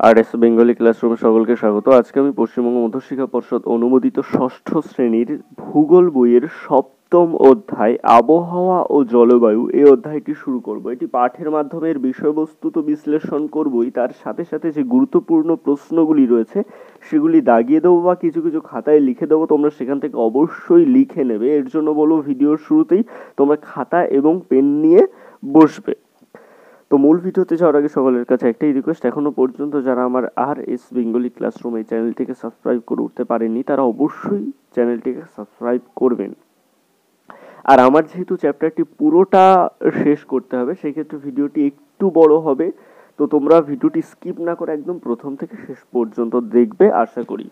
RS Bengali ক্লাসরুমে সকলকে স্বাগত। আজকে আমি পশ্চিমবঙ্গ মধ্যশিক্ষা পর্ষদ অনুমোদিত ষষ্ঠ শ্রেণীর ভূগোল বইয়ের সপ্তম অধ্যায় আবহাওয়া ও জলবায়ু এই অধ্যায়টি শুরু করব। এটি পাঠের মাধ্যমে এর বিষয়বস্তু তো বিশ্লেষণ করবই, তার সাথে সাথে যে গুরুত্বপূর্ণ প্রশ্নগুলি রয়েছে সেগুলি দাগিয়ে দেবো বা কিছু কিছু খাতায় লিখে দেবো। তোমরা সেখান থেকে অবশ্যই লিখে নেবে। এর জন্য বলবো ভিডিওর শুরুতেই তোমরা খাতা এবং পেন নিয়ে বসবে। তো মূল ভিডিওতে যাওয়ার আগে সকলের কাছে একটাই রিকোয়েস্ট, এখনো পর্যন্ত যারা আমার আরএস বেঙ্গলি ক্লাসরুম এই চ্যানেলটিকে সাবস্ক্রাইব করে উঠতে পারেননি তারা অবশ্যই চ্যানেলটিকে সাবস্ক্রাইব করবেন। আর আমার যেহেতু চ্যাপ্টারটি পুরোটা শেষ করতে হবে সেক্ষেত্রে ভিডিওটি একটু বড় হবে, তো তোমরা ভিডিওটি স্কিপ না করে একদম প্রথম থেকে শেষ পর্যন্ত দেখবে আশা করি।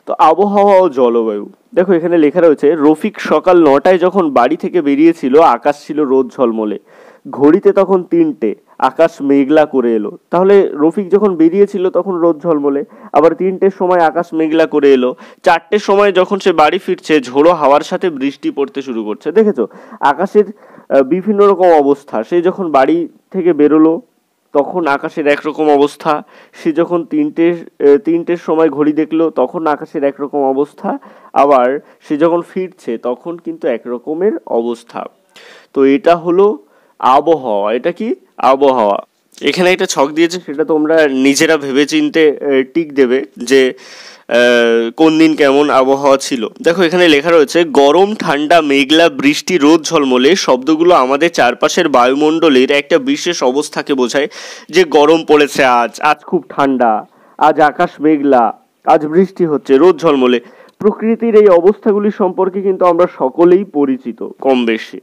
তো আবহাওয়া ও জলবায়ু, দেখো এখানে লেখা রয়েছে, রফিক সকাল 9টায় যখন বাড়ি থেকে বেরিয়েছিল আকাশ ছিল রোদ ঝলমলে, ঘড়িতে তখন 3টে, আকাশ মেঘলা করে এলো। তাহলে রফিক যখন বেরিয়েছিল তখন রোদ ঝলমলে, আবার 3টের সময় আকাশ মেঘলা করে এলো, 4টের সময় যখন সে বাড়ি ফিরছে ঝোড়ো হাওয়ার সাথে বৃষ্টি পড়তে শুরু করছে। দেখেছো আকাশের বিভিন্ন রকম অবস্থা। সে যখন বাড়ি থেকে বেরোলো তখন আকাশের একরকম অবস্থা, সে যখন তিনটের সময় ঘড়ি দেখলো তখন আকাশের একরকম অবস্থা, আবার সে যখন ফিরছে তখন কিন্তু একরকমের অবস্থা। তো এটা হলো আবহাওয়া। এটা কি আবহাওয়া। এখানে একটা ছক দিয়েছে, সেটা তোমরা নিজেরা ভেবেচিন্তে টিক দেবে যে কোন দিন কেমন আবহাওয়া ছিল। দেখো এখানে লেখা রয়েছে, গরম, ঠান্ডা, মেঘলা, বৃষ্টি, রোদ ঝলমলে শব্দগুলো আমাদের চারপাশের বায়ুমণ্ডলের একটা বিশেষ অবস্থাকে বোঝায়। যে গরম পড়েছে, আজ খুব ঠান্ডা, আজ আকাশ মেঘলা, আজ বৃষ্টি হচ্ছে, রোদ ঝলমলে। প্রকৃতির এই অবস্থাগুলি সম্পর্কে কিন্তু আমরা সকলেই পরিচিত কম বেশি।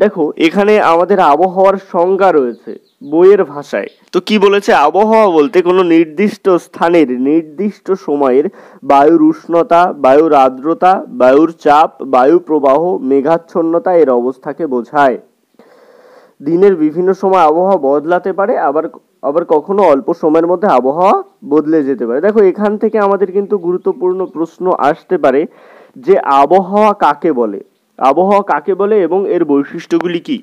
দেখো এখানে আমাদের আবহাওয়ার সংজ্ঞা রয়েছে বইয়ের ভাষায়। তো কি বলেছে, আবহাওয়া বলতে কোনো নির্দিষ্ট স্থানের নির্দিষ্ট সময়ের বায়ুর উষ্ণতা, বায়ুর আর্দ্রতা, বায়ুর চাপ, বায়ু প্রবাহ, মেঘাচ্ছন্নতা এর অবস্থাকে বোঝায়। দিনের বিভিন্ন সময় আবহাওয়া বদলাতে পারে, আবার কখনো অল্প সময়ের মধ্যে আবহাওয়া বদলে যেতে পারে। দেখো এখান থেকে আমাদের কিন্তু গুরুত্বপূর্ণ প্রশ্ন আসতে পারে যে আবহাওয়া কাকে বলে, আবহাওয়া কাকে বলে এবং এর বৈশিষ্ট্যগুলি কি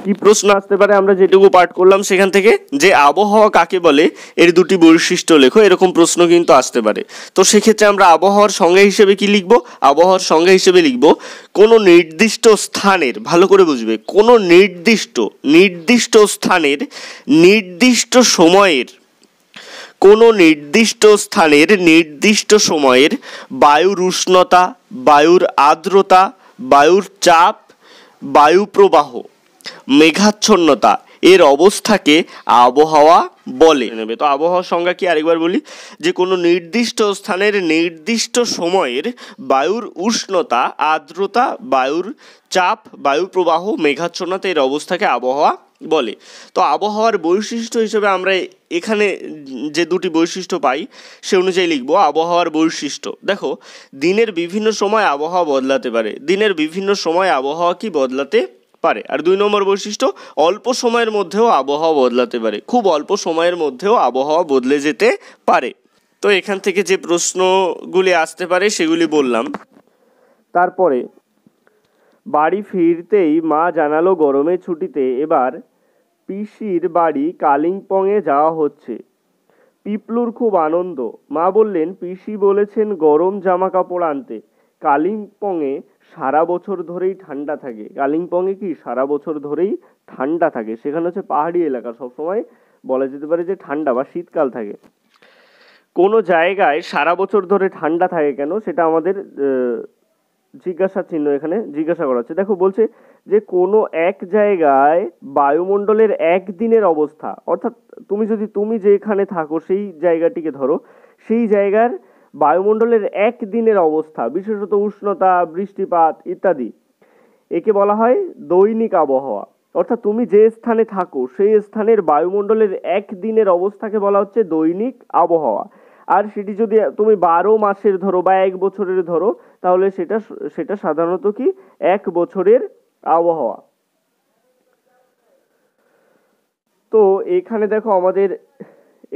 কি প্রশ্ন আসতে পারে। আমরা যেটুকু পাঠ করলাম সেখান থেকে, যে আবহাওয়া কাকে বলে, এর দুটি বৈশিষ্ট্য লেখো, এরকম প্রশ্ন কিন্তু আসতে পারে। তো সেক্ষেত্রে আমরা আবহাওয়ার সংজ্ঞা হিসেবে কি লিখব, আবহাওয়ার সংজ্ঞা হিসেবে লিখব কোনো নির্দিষ্ট স্থানের, ভালো করে বুঝবে, কোনো নির্দিষ্ট স্থানের নির্দিষ্ট সময়ের, কোনো নির্দিষ্ট স্থানের নির্দিষ্ট সময়ের বায়ুর উষ্ণতা, বায়ুর আর্দ্রতা, বায়ুর চাপ, বায়ু প্রবাহ, মেঘাচ্ছন্নতা এর অবস্থাকে আবহাওয়া বলে নেবে। তো আবহাওয়ার সংজ্ঞা কি আরেকবার বলি, যে কোনো নির্দিষ্ট স্থানের নির্দিষ্ট সময়ের বায়ুর উষ্ণতা, আর্দ্রতা, বায়ুর চাপ, বায়ু প্রবাহ, মেঘাচ্ছন্নতা এর অবস্থাকে আবহাওয়া বলে। তো আবহাওয়ার বৈশিষ্ট্য হিসেবে আমরা এখানে যে দুটি বৈশিষ্ট্য পাই সে অনুযায়ী লিখবো আবহাওয়ার বৈশিষ্ট্য। দেখো দিনের বিভিন্ন সময় আবহাওয়া বদলাতে পারে, দিনের বিভিন্ন সময় আবহাওয়া কি বদলাতে পারে। আর 2 নম্বর বৈশিষ্ট্য, অল্প সময়ের মধ্যেও আবহাওয়া বদলাতে পারে, খুব অল্প সময়ের মধ্যেও আবহাওয়া বদলে যেতে পারে। তো এখান থেকে যে প্রশ্নগুলি আসতে পারে সেগুলি বললাম। তারপরে বাড়ি ফিরতেই মা জানালো গরমের ছুটিতে এবার পিসির বাড়ি কালিম্পংয়ে যাওয়া হচ্ছে। পিপলুর খুব আনন্দ। মা বললেন, পিসি বলেছেন গরম জামা কাপড় আনতে। কালিম্পংয়ে সারা বছর ধরেই ঠান্ডা থাকে। কালিম্পংয়ে কি সারা বছর ধরেই ঠান্ডা থাকে, সেখানে হচ্ছে পাহাড়ি এলাকা, সবসময় বলা যেতে পারে যে ঠান্ডা বা শীতকাল থাকে। কোনো জায়গায় সারা বছর ধরে ঠান্ডা থাকে কেন, সেটা আমাদের জিজ্ঞাসা চিহ্ন এখানে জিজ্ঞাসা করা হচ্ছে। দেখো বলছে যে কোনো এক জায়গায় বায়ুমণ্ডলের একদিনের অবস্থা, অর্থাৎ তুমি যেখানে থাকো সেই জায়গাটিকে ধরো, সেই জায়গার বায়ুমণ্ডলের একদিনের অবস্থা, বিশেষত উষ্ণতা, বৃষ্টিপাত ইত্যাদি, একে বলা হয় দৈনিক আবহাওয়া। অর্থাৎ তুমি যে স্থানে থাকো সেই স্থানের বায়ুমণ্ডলের একদিনের অবস্থাকে বলা হচ্ছে দৈনিক আবহাওয়া। আর সেটি যদি তুমি 12 মাসের ধরো বা 1 বছরের ধরো, তাহলে সেটা সাধারণত কি 1 বছরের আবহাওয়া। তো এখানে দেখো আমাদের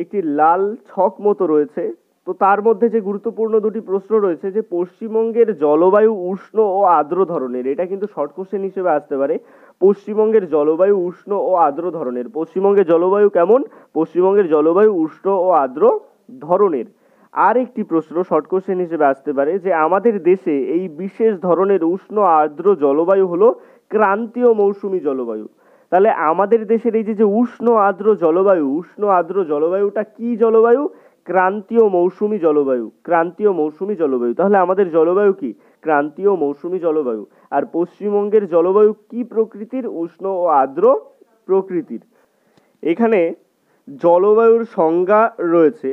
একটি লাল ছক মতো রয়েছে, তো তার মধ্যে যে গুরুত্বপূর্ণ দুটি প্রশ্ন রয়েছে, যে পশ্চিমবঙ্গের জলবায়ু উষ্ণ ও আর্দ্র ধরনের, এটা কিন্তু শর্ট কোশ্চেন হিসেবে আসতে পারে। পশ্চিমবঙ্গের জলবায়ু উষ্ণ ও আর্দ্র ধরনের, পশ্চিমবঙ্গের জলবায়ু কেমন, পশ্চিমবঙ্গের জলবায়ু উষ্ণ ও আর্দ্র ধরনের। আর একটি প্রশ্ন শর্ট কোশ্চেন হিসেবে আসতে পারে যে আমাদের দেশে এই বিশেষ ধরনের উষ্ণ আর্দ্র জলবায়ু হলো ক্রান্তীয় মৌসুমী জলবায়ু। তাহলে আমাদের দেশের এই যে উষ্ণ আর্দ্র জলবায়ুটা কি জলবায়ু? ক্রান্তীয় মৌসুমী জলবায়ু, ক্রান্তীয় মৌসুমী জলবায়ু। তাহলে আমাদের জলবায়ু কি? ক্রান্তীয় মৌসুমী জলবায়ু। আর পশ্চিমবঙ্গের জলবায়ু কি প্রকৃতির? উষ্ণ ও আর্দ্র প্রকৃতির। এখানে জলবায়ুর সংজ্ঞা রয়েছে।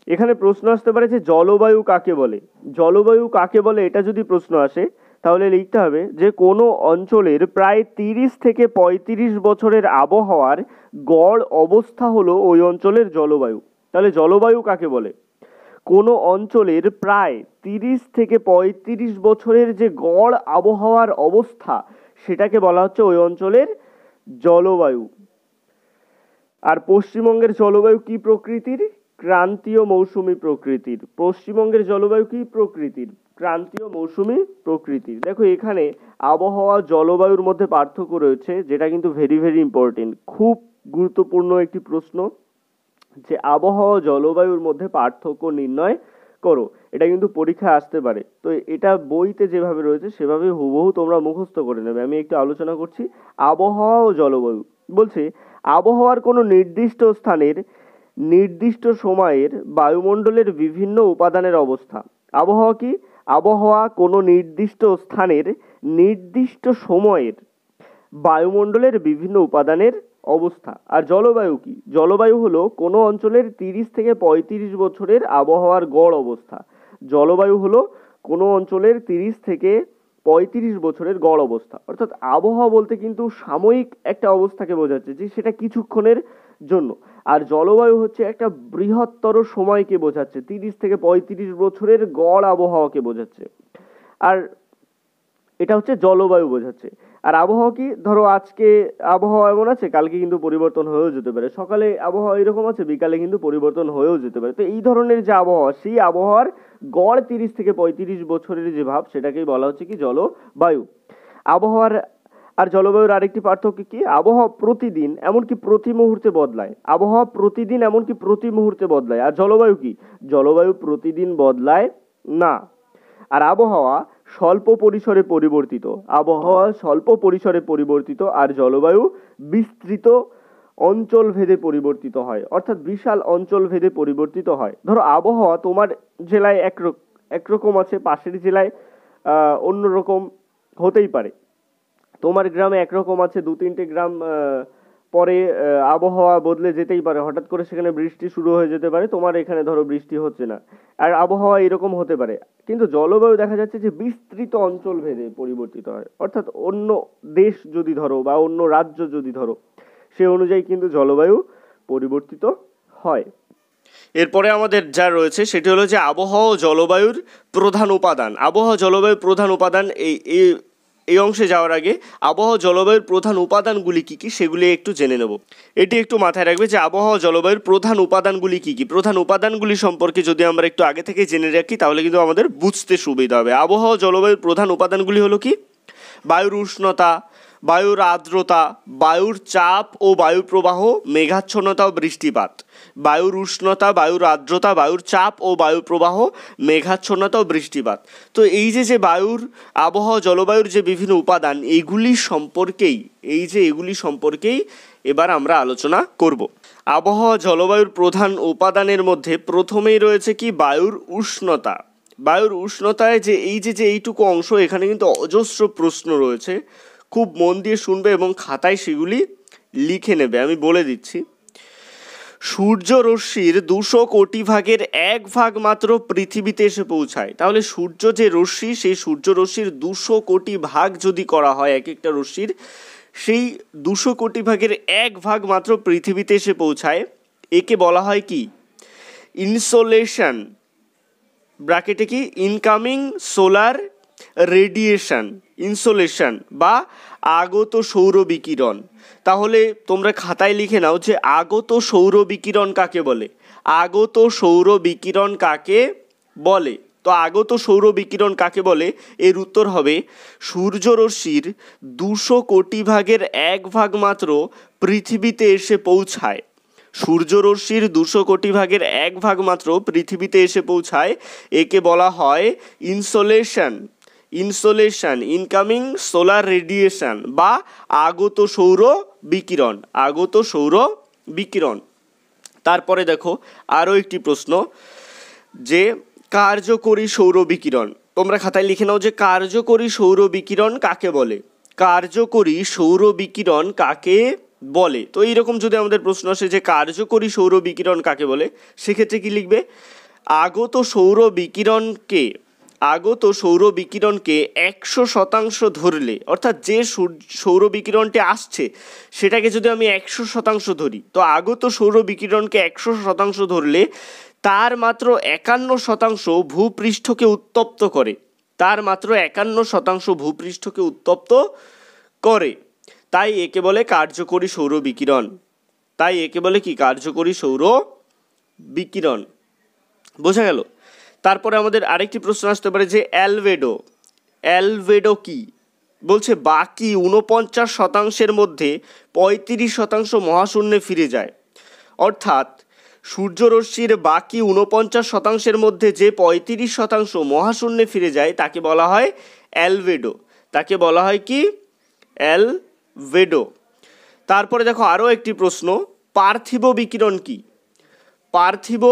এখানে প্রশ্ন আসতে পারে যে জলবায়ু কাকে বলে? জলবায়ু কাকে বলে এটা যদি প্রশ্ন আসে তাহলে লিখতে হবে যে কোনো অঞ্চলের প্রায় 30 থেকে 35 বছরের আবহাওয়ার গড় অবস্থা হলো ওই অঞ্চলের জলবায়ু। তাহলে জলবায়ু কাকে বলে? কোনো অঞ্চলের প্রায় 30 থেকে 35 বছরের যে গড় আবহাওয়ার অবস্থা সেটাকে বলা হচ্ছে ওই অঞ্চলের জলবায়ু। আর পশ্চিমবঙ্গের জলবায়ু কি প্রকৃতির? ক্রান্তীয় মৌসুমী প্রকৃতির। পশ্চিমবঙ্গের জলবায়ু কি প্রকৃতির? ক্রান্তীয় মৌসুমী প্রকৃতির। দেখো এখানে আবহাওয়া জলবায়ুর মধ্যে পার্থক্য রয়েছে, যেটা কিন্তু ভেরি ভেরি ইম্পর্টেন্ট, খুব গুরুত্বপূর্ণ একটি প্রশ্ন, যে আবহাওয়া জলবায়ুর মধ্যে পার্থক্য নির্ণয় করো। এটা কিন্তু পরীক্ষায় আসতে পারে। তো এটা বইতে যেভাবে রয়েছে সেভাবে হুবহু তোমরা মুখস্থ করে নেবে। আমি একটু আলোচনা করছি আবহাওয়া ও জলবায়ু। বলছে আবহাওয়ার কোনো নির্দিষ্ট স্থানের নির্দিষ্ট সময়ের বায়ুমণ্ডলের বিভিন্ন উপাদানের অবস্থা। আবহাওয়া কি? আবহাওয়া কোনো নির্দিষ্ট স্থানের নির্দিষ্ট সময়ের বায়ুমণ্ডলের বিভিন্ন উপাদানের অবস্থা। আর জলবায়ু কি? জলবায়ু হলো কোনো অঞ্চলের 30 থেকে 35 বছরের আবহাওয়ার গড় অবস্থা। জলবায়ু হলো কোনো অঞ্চলের 30 থেকে 35 বছরের গড় অবস্থা। অর্থাৎ আবহাওয়া বলতে কিন্তু সাময়িক একটা অবস্থাকে বোঝাচ্ছে, যে সেটা কিছুক্ষণের জন্য। আর জলবায়ু হচ্ছে একটা বৃহত্তর সময়কে বোঝাচ্ছে, 30 থেকে 35 বছরের গড় আবহাওয়াকে বোঝাচ্ছে। আর এটা হচ্ছে জলবায়ু বোঝাচ্ছে। আর আবহাওয়া কি? ধরো আজকে আবহাওয়া এমন আছে, কালকে কিন্তু পরিবর্তন হয়েও যেতে পারে। সকালে আবহাওয়া এরকম আছে, বিকালে কিন্তু পরিবর্তন হয়েও যেতে পারে। তো এই ধরনের যে আবহাওয়া, সেই আবহাওয়ার গড় 30 থেকে 35 বছরের যে ভাব, সেটাকেই বলা হচ্ছে কি? জলবায়ু। আবহাওয়ার আর জলবায়ুর আরেকটি পার্থক্য কি? আবহাওয়া প্রতিদিন এমনকি প্রতি মুহূর্তে বদলায়। আবহাওয়া প্রতিদিন এমনকি প্রতি মুহূর্তে বদলায়। আর জলবায়ু কি? জলবায়ু প্রতিদিন বদলায় না। আর আবহাওয়া স্বল্প পরিসরে পরিবর্তিত। আবহাওয়া স্বল্প পরিসরে পরিবর্তিত। আর জলবায়ু বিস্তৃত অঞ্চল ভেদে পরিবর্তিত হয়, অর্থাৎ বিশাল অঞ্চল ভেদে পরিবর্তিত হয়। ধরো আবহাওয়া তোমার জেলায় একরকম আছে, পাশের জেলায় অন্যরকম হতেই পারে। তোমার গ্রামে একরকম আছে, 2-3টে গ্রাম পরে আবহাওয়া বদলে যেতেই পারে। হঠাৎ করে সেখানে বৃষ্টি শুরু হয়ে যেতে পারে, তোমার এখানে ধরো বৃষ্টি হচ্ছে না। আর আবহাওয়া এরকম হতে পারে। কিন্তু জলবায়ু দেখা যাচ্ছে যে বিস্তৃত অঞ্চল ভেদে পরিবর্তিত হয়। অর্থাৎ অন্য দেশ যদি ধরো বা অন্য রাজ্য যদি ধরো, সে অনুযায়ী কিন্তু জলবায়ু পরিবর্তিত হয়। এরপরে আমাদের যা রয়েছে সেটি হলো যে আবহাওয়া ও জলবায়ুর প্রধান উপাদান। আবহাওয়া জলবায়ুর প্রধান উপাদান, এই অংশে যাওয়ার আগে আবহাওয়া জলবায়ুর প্রধান উপাদানগুলি কী কী সেগুলি একটু জেনে নেব। এটি একটু মাথায় রাখবে যে আবহাওয়া জলবায়ুর প্রধান উপাদানগুলি কী কী। প্রধান উপাদানগুলি সম্পর্কে যদি আমরা একটু আগে থেকে জেনে রাখি তাহলে কিন্তু আমাদের বুঝতে সুবিধা হবে। আবহাওয়া জলবায়ুর প্রধান উপাদানগুলি হলো কি? বায়ুর উষ্ণতা, বায়ুর আর্দ্রতা, বায়ুর চাপ ও বায়ু প্রবাহ, মেঘাচ্ছন্নতা ও বৃষ্টিপাত। বায়ুর উষ্ণতা, বায়ুর আর্দ্রতা, বায়ুর চাপ ও বায়ু প্রবাহ, মেঘাচ্ছন্নতা ও বৃষ্টিপাত। তো এই যে বায়ুর আবহাওয়া জলবায়ুর যে বিভিন্ন উপাদান, এগুলি সম্পর্কেই এবার আমরা আলোচনা করব। আবহাওয়া জলবায়ুর প্রধান উপাদানের মধ্যে প্রথমেই রয়েছে কি? বায়ুর উষ্ণতা। বায়ুর উষ্ণতায় যে এইটুকু অংশ, এখানে কিন্তু অজস্র প্রশ্ন রয়েছে, খুব মন দিয়ে শুনবে এবং খাতায় সেগুলি লিখে নেবে। আমি বলে দিচ্ছি, সূর্য রশ্মির 200 কোটি ভাগের 1 ভাগ মাত্র পৃথিবীতে এসে পৌঁছায়। তাহলে সূর্য যে রশ্মি, সেই সূর্য রশ্মির 200 কোটি ভাগ যদি করা হয় এক একটা রশ্মির, সেই 200 কোটি ভাগের 1 ভাগ মাত্র পৃথিবীতে এসে পৌঁছায়। একে বলা হয় কি? ইনসোলেশন। ব্র্যাকেটে কি? ইনকামিং সোলার রেডিয়েশন, ইনসোলেশন বা আগত সৌর বিকিরণ। তাহলে তোমরা খাতায় লিখে নাও যে আগত সৌর বিকিরণ কাকে বলে। আগত সৌর বিকিরণ কাকে বলে? তো আগত সৌর বিকিরণ কাকে বলে? এর উত্তর হবে সূর্যরশ্মির 200 কোটি ভাগের 1 ভাগ মাত্র পৃথিবীতে এসে পৌঁছায়। সূর্যরশ্মির 200 কোটি ভাগের 1 ভাগ মাত্র পৃথিবীতে এসে পৌঁছায়, একে বলা হয় ইনসোলেশন, ইনকামিং সোলার রেডিয়েশন বা আগত সৌর বিকিরণ। তারপরে দেখো আরও একটি প্রশ্ন, যে কার্যকরী সৌর বিকিরণ। তোমরা খাতায় লিখে নাও যে কার্যকরী সৌর বিকিরণ কাকে বলে। কার্যকরী সৌর বিকিরণ কাকে বলে? তো এইরকম যদি আমাদের প্রশ্ন আসে যে কার্যকরী সৌর বিকিরণ কাকে বলে, সেক্ষেত্রে কি লিখবে? আগত সৌর বিকিরণকে 100% ধরলে, অর্থাৎ যে সৌর বিকিরণটি আসছে সেটাকে যদি আমি 100% ধরি, তো আগত সৌর বিকিরণকে 100% ধরলে তার মাত্র 51% ভূপৃষ্ঠকে উত্তপ্ত করে। তাই একে বলে কার্যকরী সৌর বিকিরণ। কার্যকরী সৌর বিকিরণ। বোঝা গেল? তারপরে আমাদের আরেকটি প্রশ্ন আসতে পারে যে অ্যালবেডো কি? বলছে বাকি 49% মধ্যে 35% মহাশূন্যে ফিরে যায়। অর্থাৎ সূর্যরশ্মির বাকি 49% মধ্যে যে 35% মহাশূন্যে ফিরে যায় তাকে বলা হয় অ্যালবেডো। তাকে বলা হয় কি? অ্যালবেডো। তারপরে দেখো আরও একটি প্রশ্ন, পার্থিব বিকিরণ কি? পার্থিব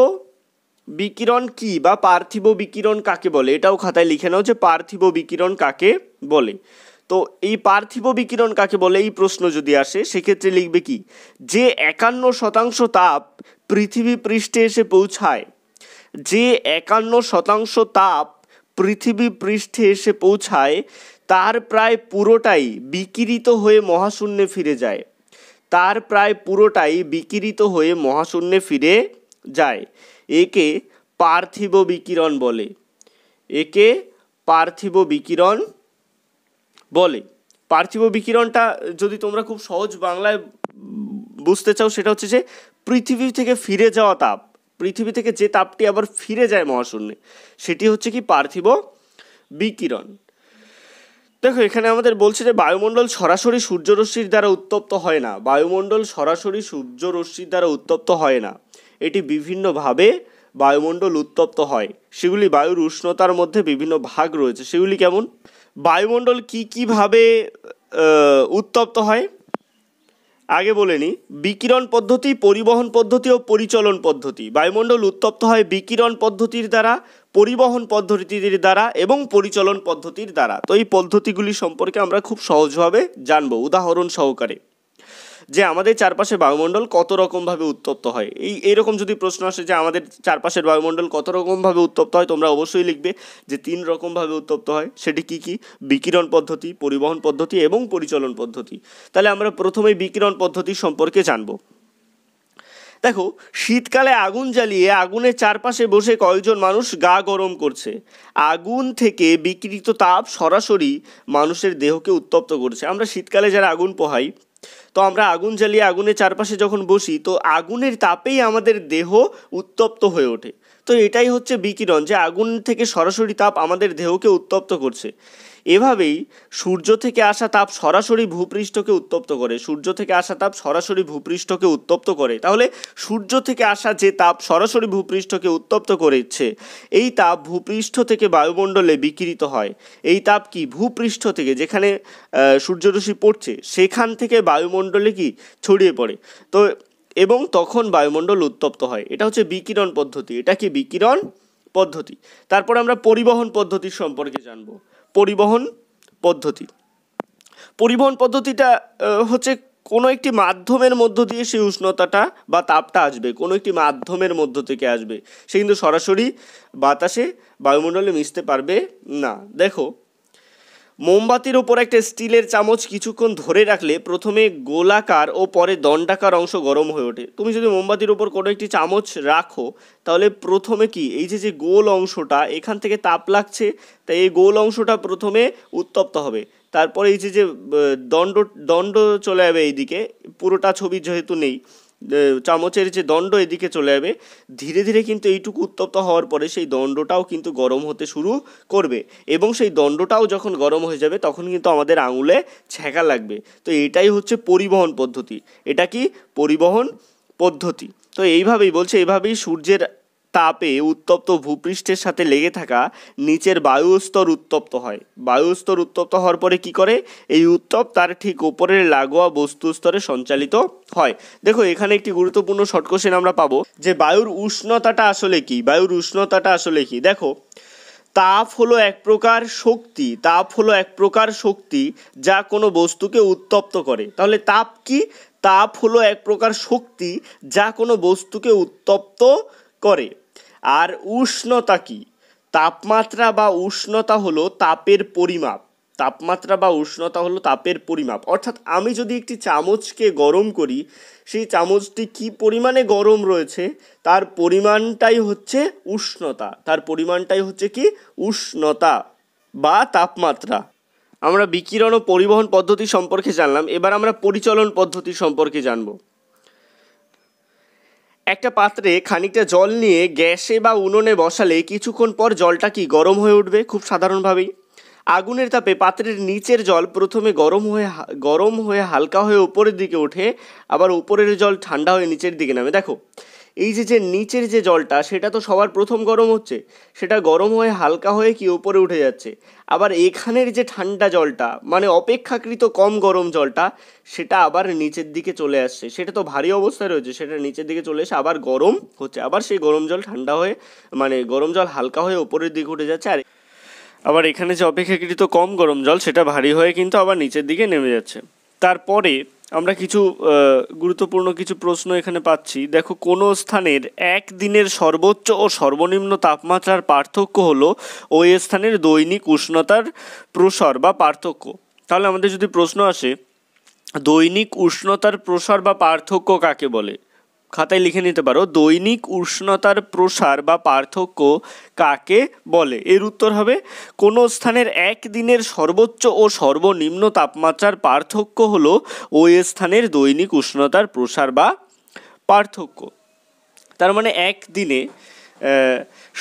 বিকিরণ কাকে বলে? এটাও খাতায় লিখে নাও যে পার্থিব বিকিরণ কাকে বলে। তো এই পার্থিব বিকিরণ কাকে বলে এই প্রশ্ন যদি আসে, সেক্ষেত্রে লিখবে কি? যে 51% তাপ পৃথিবী পৃষ্ঠে এসে পৌঁছায়, তার প্রায় পুরোটাই বিকিরিত হয়ে মহাশূন্যে ফিরে যায়। একে পার্থিব বিকিরণ বলে। পার্থিব বিকিরণটা যদি তোমরা খুব সহজ বাংলায় বুঝতে চাও, সেটা হচ্ছে যে পৃথিবী থেকে ফিরে যাওয়া তাপ, পৃথিবী থেকে যে তাপটি আবার ফিরে যায় মহাশূন্যে, সেটি হচ্ছে কি? পার্থিব বিকিরণ। দেখো এখানে আমাদের বলছে যে বায়ুমণ্ডল সরাসরি সূর্যরশ্মির দ্বারা উত্তপ্ত হয় না। এটি বিভিন্নভাবে বায়ুমণ্ডল উত্তপ্ত হয়। সেগুলি বায়ুর উষ্ণতার মধ্যে বিভিন্ন ভাগ রয়েছে। সেগুলি কেমন? বায়ুমণ্ডল কিভাবে উত্তপ্ত হয় আগে বলে নিই। বিকিরণ পদ্ধতি, পরিবহন পদ্ধতি ও পরিচলন পদ্ধতি। বায়ুমণ্ডল উত্তপ্ত হয় বিকিরণ পদ্ধতির দ্বারা, পরিবহন পদ্ধতির দ্বারা এবং পরিচলন পদ্ধতির দ্বারা। তো এই পদ্ধতিগুলি সম্পর্কে আমরা খুব সহজভাবে জানবো উদাহরণ সহকারে, যে আমাদের চারপাশে বায়ুমণ্ডল কত রকমভাবে উত্তপ্ত হয়। এইরকম যদি প্রশ্ন আসে যে আমাদের চারপাশের বায়ুমণ্ডল কত রকমভাবে উত্তপ্ত হয়, তোমরা অবশ্যই লিখবে যে 3 রকমভাবে উত্তপ্ত হয়। সেটি কি? বিকিরণ পদ্ধতি, পরিবহন পদ্ধতি এবং পরিচলন পদ্ধতি। তাহলে আমরা প্রথমেই বিকিরণ পদ্ধতি সম্পর্কে জানব। দেখো, শীতকালে আগুন জ্বালিয়ে আগুনের চারপাশে বসে কয়েকজন মানুষ গা গরম করছে। আগুন থেকে বিকিরিত তাপ সরাসরি মানুষের দেহকে উত্তপ্ত করছে। আমরা শীতকালে যারা আগুন পোহাই, তো আমরা আগুন জ্বালিয়ে আগুনের চারপাশে যখন বসি, তো আগুনের তাপেই আমাদের দেহ উত্তপ্ত হয়ে ওঠে। তো এটাই হচ্ছে বিকিরণ, যে আগুন থেকে সরাসরি তাপ আমাদের দেহকে উত্তপ্ত করছে। এভাবেই সূর্য থেকে আসা তাপ সরাসরি ভূপৃষ্ঠকে উত্তপ্ত করে। তাহলে সূর্য থেকে আসা যে তাপ সরাসরি ভূপৃষ্ঠকে উত্তপ্ত করেছে, এই তাপ ভূপৃষ্ঠ থেকে বায়ুমণ্ডলে বিকিরিত হয়। এই তাপ কি? ভূপৃষ্ঠ থেকে, যেখানে সূর্যরশ্মি পড়ছে সেখান থেকে বায়ুমণ্ডলে কি ছড়িয়ে পড়ে, তো এবং তখন বায়ুমণ্ডল উত্তপ্ত হয়। এটা হচ্ছে বিকিরণ পদ্ধতি। এটা কি? বিকিরণ পদ্ধতি। তারপর আমরা পরিবহন পদ্ধতির সম্পর্কে জানব। পরিবহন পদ্ধতিটা হচ্ছে কোনো একটি মাধ্যমের মধ্য দিয়ে সেই উষ্ণতাটা বা তাপটা আসবে, কোনো একটি মাধ্যমের মধ্য থেকে আসবে। সে কিন্তু সরাসরি বাতাসে বায়ুমণ্ডলে মিশতে পারবে না। দেখো, মোমবাতির ওপর একটা স্টিলের চামচ কিছুক্ষণ ধরে রাখলে প্রথমে গোলাকার ও পরে দণ্ডাকার অংশ গরম হয়ে ওঠে। তুমি যদি মোমবাতির ওপর কোনো একটি চামচ রাখো, তাহলে প্রথমে কি এই যে গোল অংশটা, এখান থেকে তাপ লাগছে, তাই এই গোল অংশটা প্রথমে উত্তপ্ত হবে। তারপরে এই যে দণ্ড চলে যাবে এইদিকে, পুরোটা ছবি যেহেতু নেই, চামচের যে দণ্ড এদিকে চলে যাবে, ধীরে ধীরে কিন্তু এইটুকু উত্তপ্ত হওয়ার পরে সেই দণ্ডটাও কিন্তু গরম হতে শুরু করবে, এবং সেই দণ্ডটাও যখন গরম হয়ে যাবে তখন কিন্তু আমাদের আঙুলে ছ্যাঁকা লাগবে। তো এটাই হচ্ছে পরিবহন পদ্ধতি। এটা কি? পরিবহন পদ্ধতি। তো এইভাবেই বলছে, এইভাবেই সূর্যের তাপে উত্তপ্ত ভূপৃষ্ঠের সাথে লেগে থাকা নিচের বায়ুস্তর উত্তপ্ত হয়। বায়ুস্তর উত্তপ্ত হওয়ার পরে কি করে, এই উত্তপ তার ঠিক উপরের লাগোয়া বস্তু স্তরে সঞ্চালিত হয়। দেখো এখানে একটি গুরুত্বপূর্ণ শর্ট কোশ্চেন আমরা পাবো যে বায়ুর উষ্ণতাটা আসলে কি। বায়ুর উষ্ণতাটা আসলে কি, দেখো তাপ হলো এক প্রকার শক্তি, তাপ হলো এক প্রকার শক্তি যা কোনো বস্তুকে উত্তপ্ত করে। তাহলে তাপ কি, তাপ হলো এক প্রকার শক্তি যা কোনো বস্তুকে উত্তপ্ত করে। আর উষ্ণতা কি, তাপমাত্রা বা উষ্ণতা হলো তাপের পরিমাপ। তাপমাত্রা বা উষ্ণতা হলো তাপের পরিমাপ। অর্থাৎ আমি যদি একটি চামচকে গরম করি, সেই চামচটি কি পরিমাণে গরম রয়েছে তার পরিমাণটাই হচ্ছে উষ্ণতা, তার পরিমাণটাই হচ্ছে কি উষ্ণতা বা তাপমাত্রা। আমরা বিকিরণ ও পরিবহন পদ্ধতি সম্পর্কে জানলাম, এবার আমরা পরিচলন পদ্ধতি সম্পর্কে জানব। একটা পাত্রে খানিকটা জল নিয়ে গ্যাসে বা উনুনে বসালে কিছুক্ষণ পর জলটা কি গরম হয়ে উঠবে, খুব সাধারণভাবেই। আগুনের তাপে পাত্রের নিচের জল প্রথমে গরম হয়ে হালকা হয়ে উপরের দিকে ওঠে, আবার উপরের জল ঠান্ডা হয়ে নিচের দিকে নামে। দেখো এই যে নিচের যে জলটা সেটা তো সবার প্রথম গরম হচ্ছে, সেটা গরম হয়ে হালকা হয়ে কি উপরে উঠে যাচ্ছে। আবার এখানের যে ঠান্ডা জলটা মানে অপেক্ষাকৃত কম গরম জলটা, সেটা আবার নিচের দিকে চলে আসছে। সেটা তো ভারী অবস্থায় রয়েছে, সেটা নিচের দিকে চলে এসে আবার গরম হচ্ছে, আবার সেই গরম জল ঠান্ডা হয়ে মানে গরম জল হালকা হয়ে উপরের দিকে উঠে যাচ্ছে। আর আবার এখানে যে অপেক্ষাকৃত কম গরম জল সেটা ভারী হয়ে কিন্তু আবার নিচের দিকে নেমে যাচ্ছে। তারপরে আমরা কিছু গুরুত্বপূর্ণ কিছু প্রশ্ন এখানে পাচ্ছি। দেখো কোনো স্থানের একদিনের সর্বোচ্চ ও সর্বনিম্ন তাপমাত্রার পার্থক্য হলো ওই স্থানের দৈনিক উষ্ণতার প্রসার বা পার্থক্য। তাহলে আমাদের যদি প্রশ্ন আসে দৈনিক উষ্ণতার প্রসার বা পার্থক্য কাকে বলে, খাতায় লিখে নিতে পারো দৈনিক উষ্ণতার প্রসার বা পার্থক্য কাকে বলে। এর উত্তর হবে কোনো স্থানের একদিনের সর্বোচ্চ ও সর্বনিম্ন তাপমাত্রার পার্থক্য হলো ওই স্থানের দৈনিক উষ্ণতার প্রসার বা পার্থক্য। তার মানে একদিনে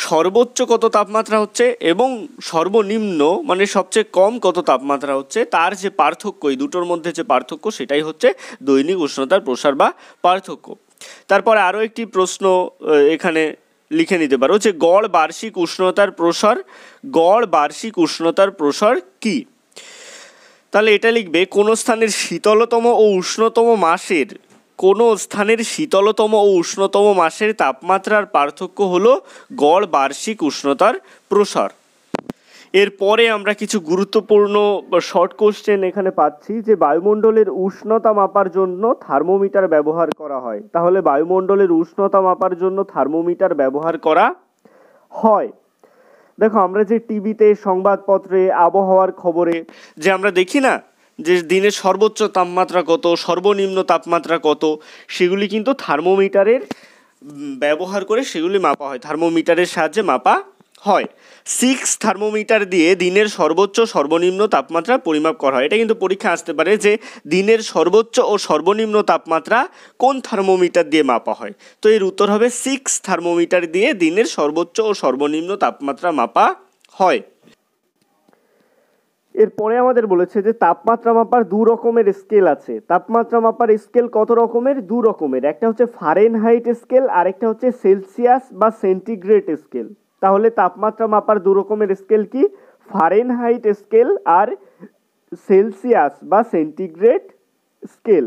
সর্বোচ্চ কত তাপমাত্রা হচ্ছে এবং সর্বনিম্ন মানে সবচেয়ে কম কত তাপমাত্রা হচ্ছে, তার যে পার্থক্য, এই দুটোর মধ্যে যে পার্থক্য সেটাই হচ্ছে দৈনিক উষ্ণতার প্রসার বা পার্থক্য। তারপরে আরও একটি প্রশ্ন এখানে লিখে নিতে পারো যে গড় বার্ষিক উষ্ণতার প্রসার, গড় বার্ষিক উষ্ণতার প্রসার কি। তাহলে এটা লিখবে কোনো স্থানের শীতলতম ও উষ্ণতম মাসের, কোনো স্থানের শীতলতম ও উষ্ণতম মাসের তাপমাত্রার পার্থক্য হলো গড় বার্ষিক উষ্ণতার প্রসার। এরপরে আমরা কিছু গুরুত্বপূর্ণ শর্ট কোশ্চেন এখানে পাচ্ছি যে বায়ুমণ্ডলের উষ্ণতা মাপার জন্য থার্মোমিটার ব্যবহার করা হয়। তাহলে বায়ুমণ্ডলের উষ্ণতা মাপার জন্য থার্মোমিটার ব্যবহার করা হয়। দেখো আমরা যে টিভিতে, সংবাদপত্রে, আবহাওয়ার খবরে যে আমরা দেখি না যে দিনের সর্বোচ্চ তাপমাত্রা কত, সর্বনিম্ন তাপমাত্রা কত, সেগুলি কিন্তু থার্মোমিটারের ব্যবহার করে সেগুলি মাপা হয়, থার্মোমিটারের সাহায্যে মাপা হয়। 6 থার্মোমিটার দিয়ে দিনের সর্বোচ্চ সর্বনিম্ন তাপমাত্রা পরিমাপ করা হয়। এটা কিন্তু পরীক্ষা আসতে পারে যে দিনের সর্বোচ্চ ও সর্বনিম্ন তাপমাত্রা কোন থার্মোমিটার দিয়ে মাপা হয়। তো এর উত্তর হবে 6 থার্মোমিটার দিয়ে দিনের সর্বোচ্চ ও সর্বনিম্ন তাপমাত্রা মাপা হয়। এরপরে আমাদের বলেছে যে তাপমাত্রা মাপার দু রকমের স্কেল আছে। তাপমাত্রা মাপার স্কেল কত রকমের? দু রকমের। একটা হচ্ছে ফারেনহাইট স্কেল আর একটা হচ্ছে সেলসিয়াস বা সেন্টিগ্রেড স্কেল। তাহলে তাপমাত্রা মাপার দু রকমের স্কেল কি? ফারেনহাইট স্কেল আর সেলসিয়াস বা সেন্টিগ্রেড স্কেল।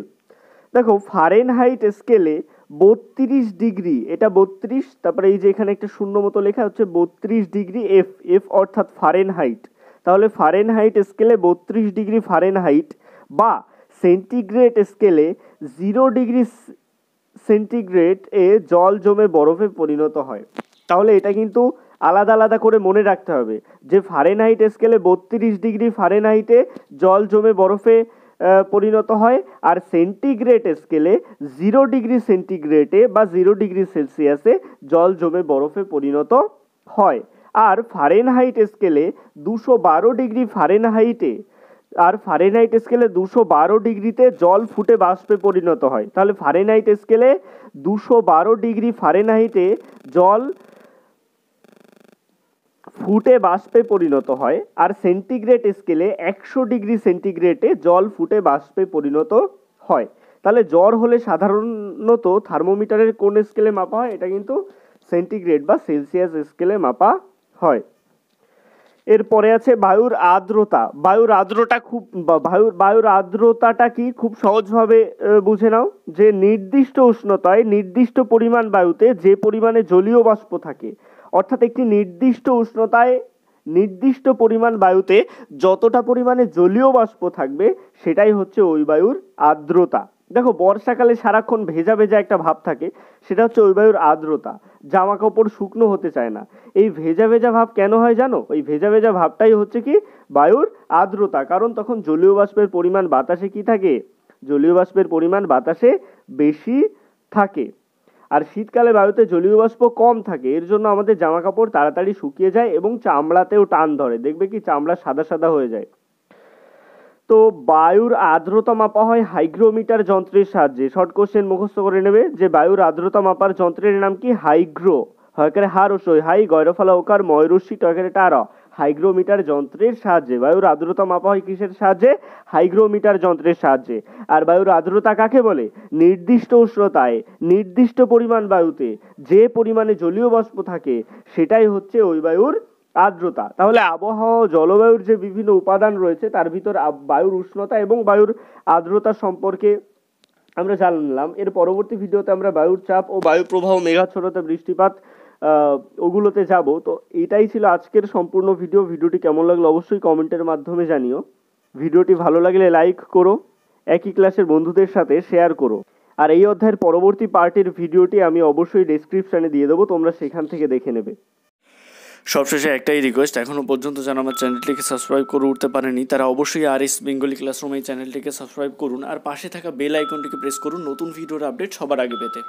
দেখো ফারেনহাইট স্কেলে 32 ডিগ্রি, এটা 32, তারপরে এই যে এখানে একটা শূন্য মতো লেখা হচ্ছে 32 ডিগ্রি এফ, এফ অর্থাৎ ফারেনহাইট। তাহলে ফারেনহাইট স্কেলে 32 ডিগ্রি ফারেনহাইট বা সেন্টিগ্রেড স্কেলে 0 ডিগ্রি সেন্টিগ্রেড এ জল জমে বরফে পরিণত হয়। তাহলে এটা কিন্তু আলাদা আলাদা করে মনে রাখতে হবে যে ফারেনহাইট স্কেলে 32 ডিগ্রি ফারেনহাইটে জল জমে বরফে পরিণত হয়, আর সেন্টিগ্রেড স্কেলে 0 ডিগ্রি সেন্টিগ্রেডে বা 0 ডিগ্রি সেলসিয়াসে জল জমে বরফে পরিণত হয়। আর ফারেনহাইট স্কেলে 212 ডিগ্রি ফারেনহাইটে, আর ফারেনহাইট স্কেলে 212 ডিগ্রিতে জল ফুটে বাষ্পে পরিণত হয়। তাহলে ফারেনহাইট স্কেলে 212 ডিগ্রি ফারেনহাইটে জল ফুটে বাষ্পে পরিণত হয়, আর সেন্টিগ্রেড স্কেলে 100 ডিগ্রি সেন্টিগ্রেডে জল ফুটে বাষ্পে পরিণত হয়। তাহলে জ্বর হলে সাধারণত থার্মোমিটারের কোন স্কেলে মাপা হয়? এটা কিন্তু সেন্টিগ্রেড বা সেলসিয়াস স্কেলে মাপা হয়। এরপরে আছে বায়ুর আর্দ্রতা। বায়ুর আর্দ্রতাটা কি খুব সহজভাবে বুঝে নাও, যে নির্দিষ্ট উষ্ণতায় নির্দিষ্ট পরিমাণ বায়ুতে যে পরিমাণে জলীয় বাষ্প থাকে, অর্থাৎ একটি নির্দিষ্ট উষ্ণতায় নির্দিষ্ট পরিমাণ বায়ুতে যতটা পরিমাণে জলীয় বাষ্প থাকবে সেটাই হচ্ছে ওই বায়ুর আর্দ্রতা। দেখো বর্ষাকালে সারাক্ষণ ভেজা ভেজা একটা ভাব থাকে, সেটা হচ্ছে ওই বায়ুর আর্দ্রতা। জামা কাপড় শুকনো হতে চায় না। এই ভেজা ভেজা ভাব কেন হয় জানো? ওই ভেজা ভেজা ভাবটাই হচ্ছে কি বায়ুর আর্দ্রতা, কারণ তখন জলীয় বাষ্পের পরিমাণ বাতাসে কি থাকে? জলীয় বাষ্পের পরিমাণ বাতাসে বেশি থাকে। আর শীতকালে বায়ুতে জলীয় বাষ্প কম থাকে, এর জন্য আমাদের জামা কাপড় তাড়াতাড়ি শুকিয়ে যায় এবং চামড়াতেও টান ধরে, দেখবে কি চামড়া সাদা সাদা হয়ে যায়। তো বায়ুর আর্দ্রতা মাপা হয় হাইগ্রোমিটার যন্ত্রের সাহায্যে। শর্ট কোশ্চেন মুখস্থ করে নেবে যে বায়ুর আর্দ্রতা মাপার যন্ত্রের নাম কি? হাইগ্রো। হয়কারে হার ওসই হাই গয়রফালা ওকার ময়ূরশ্রী টয়কারে টার। হাইগ্রোমিটার যন্ত্রের সাহায্যে বায়ুর আর্দ্রতা মাপা হয় কিসের সাহায্যে? হাইগ্রোমিটার যন্ত্রের সাহায্যে। আর বায়ুর আর্দ্রতা কাকে বলে? নির্দিষ্ট উষ্ণতায় নির্দিষ্ট পরিমাণ বায়ুতে যে পরিমাণে জলীয় বাষ্প থাকে সেটাই হচ্ছে ওই বায়ুর আর্দ্রতা। তাহলে আবহাওয়া ও জলবায়ুর যে বিভিন্ন উপাদান রয়েছে তার ভিতর বায়ুর উষ্ণতা এবং বায়ুর আর্দ্রতা সম্পর্কে আমরা জানলাম। এর পরবর্তী ভিডিওতে আমরা বায়ুর চাপ ও বায়ু প্রবাহ, মেঘাচ্ছন্নতা, বৃষ্টিপাত ওগুলোতে যাব। তো এটাই ছিল আজকের সম্পূর্ণ ভিডিও। ভিডিওটি কেমন লাগলো অবশ্যই কমেন্টের মাধ্যমে জানিও। ভিডিওটি ভালো লাগলে লাইক করো, একই ক্লাসের বন্ধুদের সাথে শেয়ার করো। আর এই অধ্যায়ের পরবর্তী পার্টের ভিডিওটি আমি অবশ্যই ডেসক্রিপশনে দিয়ে দেবো, তোমরা সেখান থেকে দেখে নেবে। সবশেষে একটাই রিকোয়েস্ট, এখনও পর্যন্ত যারা আমার চ্যানেলটিকে সাবস্ক্রাইব করে উঠতে পারেনি তারা অবশ্যই RS বেঙ্গলি ক্লাসরুম এই চ্যানেলটিকে সাবস্ক্রাইব করুন আর পাশে থাকা বেল আইকনটিকে প্রেস করুন নতুন ভিডিওর আপডেট সবার আগে পেতে।